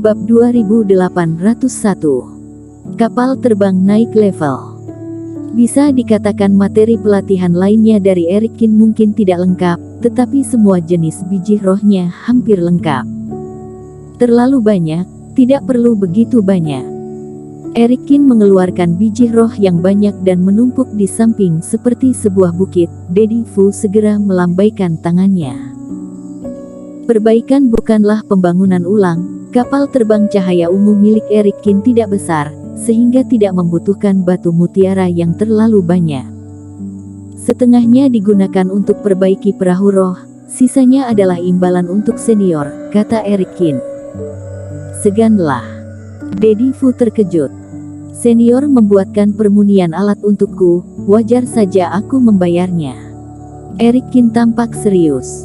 Bab 2801. Kapal terbang naik level. Bisa dikatakan materi pelatihan lainnya dari Eric Kin mungkin tidak lengkap, tetapi semua jenis biji rohnya hampir lengkap. Terlalu banyak, tidak perlu begitu banyak. Eric Kin mengeluarkan biji roh yang banyak dan menumpuk di samping seperti sebuah bukit. Daddy Fu segera melambaikan tangannya. Perbaikan bukanlah pembangunan ulang. Kapal terbang cahaya ungu milik Eric Kin tidak besar, sehingga tidak membutuhkan batu mutiara yang terlalu banyak. Setengahnya digunakan untuk perbaiki perahu roh, sisanya adalah imbalan untuk senior, kata Eric Kin. Seganlah. Daddy Fu terkejut. Senior membuatkan permunian alat untukku, wajar saja aku membayarnya. Eric Kin tampak serius.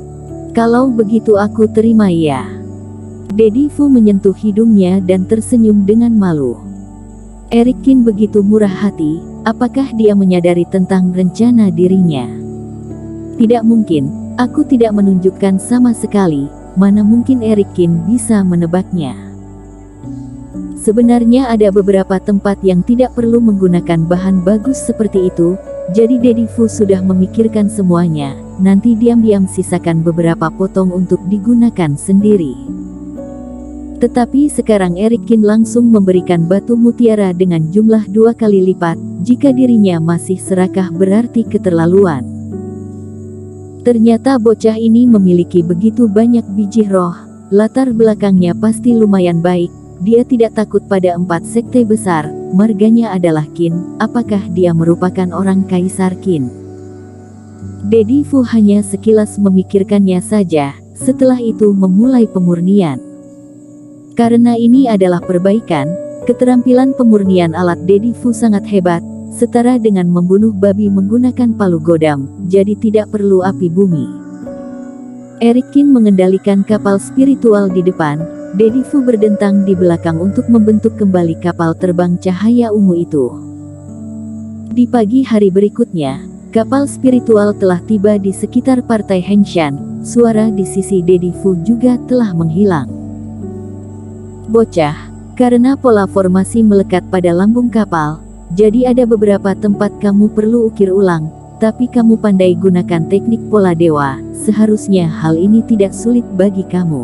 Kalau begitu aku terima ya. Daddy Fu menyentuh hidungnya dan tersenyum dengan malu. Eric Kin begitu murah hati, apakah dia menyadari tentang rencana dirinya? Tidak mungkin, aku tidak menunjukkan sama sekali, mana mungkin Eric Kin bisa menebaknya. Sebenarnya ada beberapa tempat yang tidak perlu menggunakan bahan bagus seperti itu, jadi Daddy Fu sudah memikirkan semuanya, nanti diam-diam sisakan beberapa potong untuk digunakan sendiri. Tetapi sekarang Eric Kin langsung memberikan batu mutiara dengan jumlah 2 kali lipat, jika dirinya masih serakah berarti keterlaluan. Ternyata bocah ini memiliki begitu banyak biji roh, latar belakangnya pasti lumayan baik, dia tidak takut pada 4 sekte besar, marganya adalah Qin, apakah dia merupakan orang Kaisar Qin? Daddy Fu hanya sekilas memikirkannya saja, setelah itu memulai pemurnian. Karena ini adalah perbaikan, keterampilan pemurnian alat Daddy Fu sangat hebat, setara dengan membunuh babi menggunakan palu godam, jadi tidak perlu api bumi. Eric Kin mengendalikan kapal spiritual di depan, Daddy Fu berdentang di belakang untuk membentuk kembali kapal terbang cahaya ungu itu. Di pagi hari berikutnya, kapal spiritual telah tiba di sekitar partai Hengshan, suara di sisi Daddy Fu juga telah menghilang. Bocah, karena pola formasi melekat pada lambung kapal, jadi ada beberapa tempat kamu perlu ukir ulang, tapi kamu pandai gunakan teknik pola dewa, seharusnya hal ini tidak sulit bagi kamu.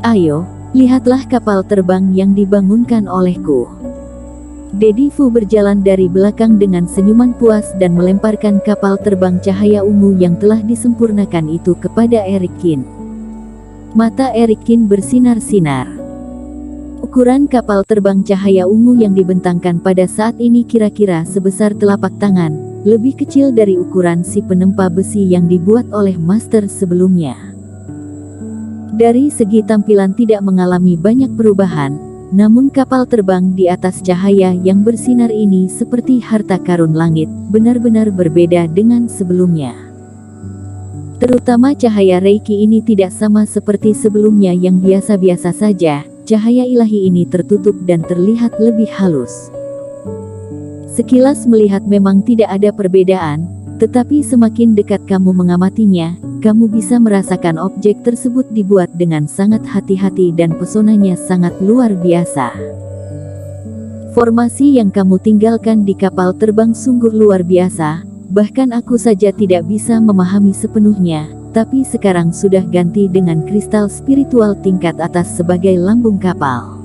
Ayo, lihatlah kapal terbang yang dibangunkan olehku. Daddy Fu berjalan dari belakang dengan senyuman puas dan melemparkan kapal terbang cahaya ungu yang telah disempurnakan itu kepada Eric Kin. Mata Eric Kin bersinar-sinar. Ukuran kapal terbang cahaya ungu yang dibentangkan pada saat ini kira-kira sebesar telapak tangan, lebih kecil dari ukuran si penempa besi yang dibuat oleh master sebelumnya. Dari segi tampilan tidak mengalami banyak perubahan, namun kapal terbang di atas cahaya yang bersinar ini seperti harta karun langit, benar-benar berbeda dengan sebelumnya. Terutama cahaya Reiki ini tidak sama seperti sebelumnya yang biasa-biasa saja. Cahaya ilahi ini tertutup dan terlihat lebih halus. Sekilas melihat memang tidak ada perbedaan, tetapi semakin dekat kamu mengamatinya, kamu bisa merasakan objek tersebut dibuat dengan sangat hati-hati dan pesonanya sangat luar biasa. Formasi yang kamu tinggalkan di kapal terbang sungguh luar biasa, bahkan aku saja tidak bisa memahami sepenuhnya. Tapi sekarang sudah ganti dengan kristal spiritual tingkat atas sebagai lambung kapal.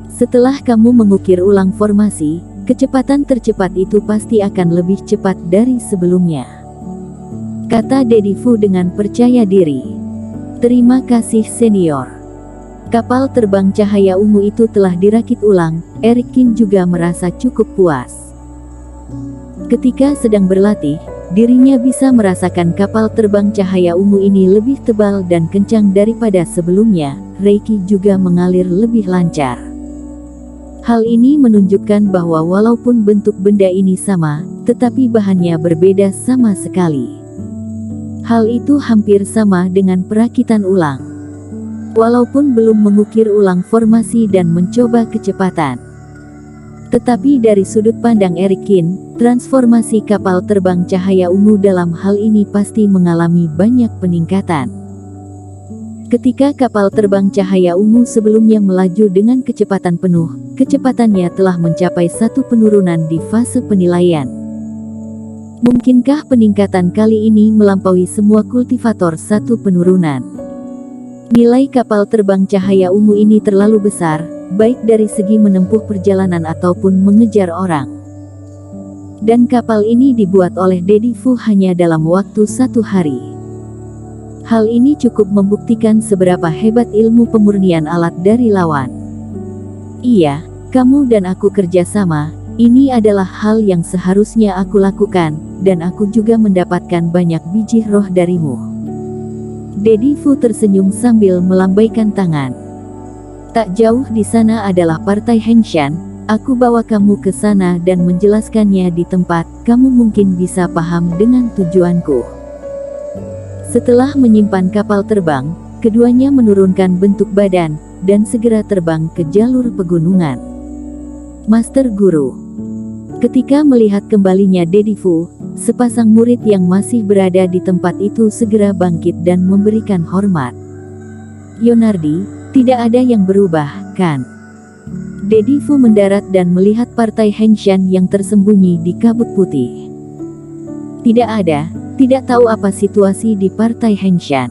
Setelah kamu mengukir ulang formasi, kecepatan tercepat itu pasti akan lebih cepat dari sebelumnya, kata Daddy Fu dengan percaya diri. Terima kasih senior. Kapal terbang cahaya ungu itu telah dirakit ulang, Eric Kin juga merasa cukup puas. Ketika sedang berlatih, dirinya bisa merasakan kapal terbang cahaya ungu ini lebih tebal dan kencang daripada sebelumnya, Reiki juga mengalir lebih lancar. Hal ini menunjukkan bahwa walaupun bentuk benda ini sama, tetapi bahannya berbeda sama sekali. Hal itu hampir sama dengan perakitan ulang. Walaupun belum mengukir ulang formasi dan mencoba kecepatan. Tetapi dari sudut pandang Eric Kin, transformasi kapal terbang cahaya ungu dalam hal ini pasti mengalami banyak peningkatan. Ketika kapal terbang cahaya ungu sebelumnya melaju dengan kecepatan penuh, kecepatannya telah mencapai satu penurunan di fase penilaian. Mungkinkah peningkatan kali ini melampaui semua kultivator satu penurunan? Nilai kapal terbang cahaya ungu ini terlalu besar, baik dari segi menempuh perjalanan ataupun mengejar orang. Dan kapal ini dibuat oleh Daddy Fu hanya dalam waktu 1 hari. Hal ini cukup membuktikan seberapa hebat ilmu pemurnian alat dari lawan. Iya, kamu dan aku kerjasama, ini adalah hal yang seharusnya aku lakukan, dan aku juga mendapatkan banyak biji roh darimu. Daddy Fu tersenyum sambil melambaikan tangan. Tak jauh di sana adalah partai Hengshan, aku bawa kamu ke sana dan menjelaskannya di tempat, kamu mungkin bisa paham dengan tujuanku. Setelah menyimpan kapal terbang, keduanya menurunkan bentuk badan, dan segera terbang ke jalur pegunungan. Master Guru. Ketika melihat kembalinya Daddy Fu, sepasang murid yang masih berada di tempat itu segera bangkit dan memberikan hormat. Yonardi, tidak ada yang berubah, kan? Daddy Fu mendarat dan melihat partai Hengshan yang tersembunyi di kabut putih. Tidak ada. Tidak tahu apa situasi di partai Hengshan.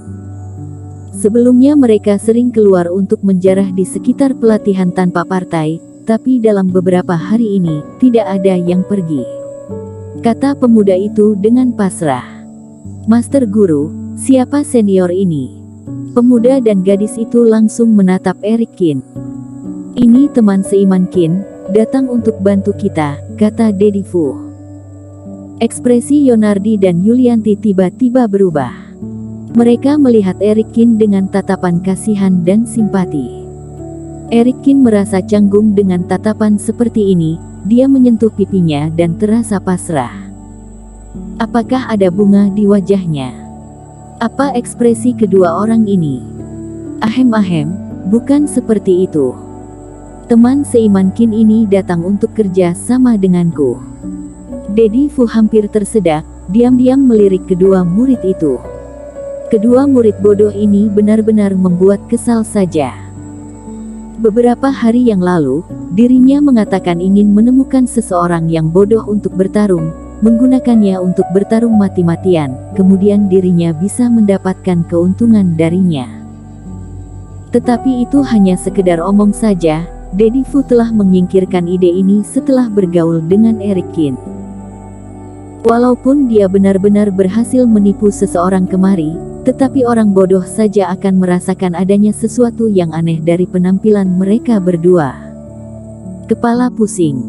Sebelumnya mereka sering keluar untuk menjarah di sekitar pelatihan tanpa partai, tapi dalam beberapa hari ini, tidak ada yang pergi. Kata pemuda itu dengan pasrah. Master Guru, siapa senior ini? Pemuda dan gadis itu langsung menatap Eric Qin. Ini teman seiman Qin, datang untuk bantu kita, kata Daddy Fu. Ekspresi Yonardi dan Yulianti tiba-tiba berubah. Mereka melihat Eric Qin dengan tatapan kasihan dan simpati. Eric Qin merasa canggung dengan tatapan seperti ini, dia menyentuh pipinya dan terasa pasrah. Apakah ada bunga di wajahnya? Apa ekspresi kedua orang ini? Ahem-ahem, bukan seperti itu. Teman seiman Qin ini datang untuk kerja sama denganku. Daddy Fu hampir tersedak, diam-diam melirik kedua murid itu. Kedua murid bodoh ini benar-benar membuat kesal saja. Beberapa hari yang lalu, dirinya mengatakan ingin menemukan seseorang yang bodoh untuk bertarung, menggunakannya untuk bertarung mati-matian, kemudian dirinya bisa mendapatkan keuntungan darinya. Tetapi itu hanya sekedar omong saja, Daddy Fu telah menyingkirkan ide ini setelah bergaul dengan Eric Qin. Walaupun dia benar-benar berhasil menipu seseorang kemari, tetapi orang bodoh saja akan merasakan adanya sesuatu yang aneh dari penampilan mereka berdua. Kepala pusing.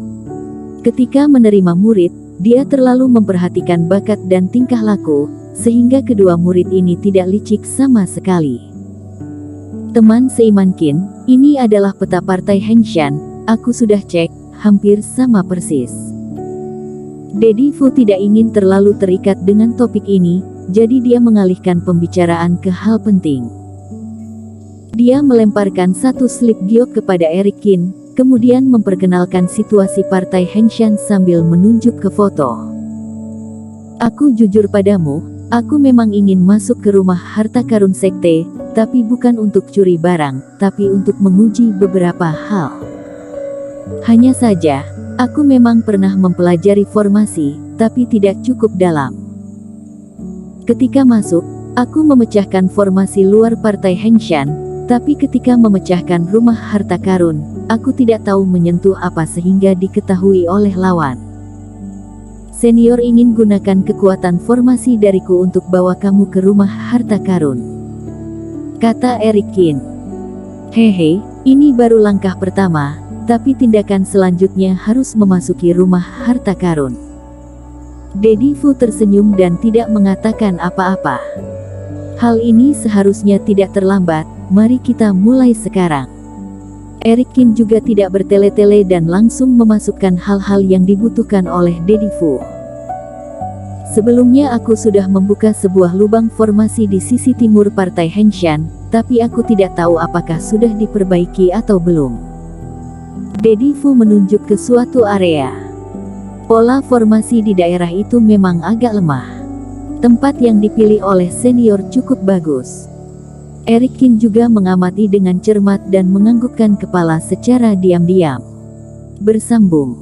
Ketika menerima murid, dia terlalu memperhatikan bakat dan tingkah laku, sehingga kedua murid ini tidak licik sama sekali. Teman seiman Qin, ini adalah peta partai Hengshan, aku sudah cek, hampir sama persis. Daddy Fu tidak ingin terlalu terikat dengan topik ini, jadi dia mengalihkan pembicaraan ke hal penting. Dia melemparkan satu slip giok kepada Eric Qin, kemudian memperkenalkan situasi partai Hengshan sambil menunjuk ke foto. Aku jujur padamu, aku memang ingin masuk ke rumah harta karun sekte, tapi bukan untuk curi barang, tapi untuk menguji beberapa hal. Hanya saja, aku memang pernah mempelajari formasi, tapi tidak cukup dalam. Ketika masuk, aku memecahkan formasi luar partai Hengshan, tapi ketika memecahkan rumah harta karun, aku tidak tahu menyentuh apa sehingga diketahui oleh lawan. Senior ingin gunakan kekuatan formasi dariku untuk bawa kamu ke rumah harta karun, kata Eric Qin. Hehe, ini baru langkah pertama, tapi tindakan selanjutnya harus memasuki rumah harta karun. Daddy Fu tersenyum dan tidak mengatakan apa-apa. Hal ini seharusnya tidak terlambat, mari kita mulai sekarang. Eric Qin juga tidak bertele-tele dan langsung memasukkan hal-hal yang dibutuhkan oleh Daddy Fu. Sebelumnya aku sudah membuka sebuah lubang formasi di sisi timur partai Hengshan, tapi aku tidak tahu apakah sudah diperbaiki atau belum. Daddy Fu menunjuk ke suatu area. Pola formasi di daerah itu memang agak lemah. Tempat yang dipilih oleh senior cukup bagus. Eric Kin juga mengamati dengan cermat dan menganggukkan kepala secara diam-diam. Bersambung.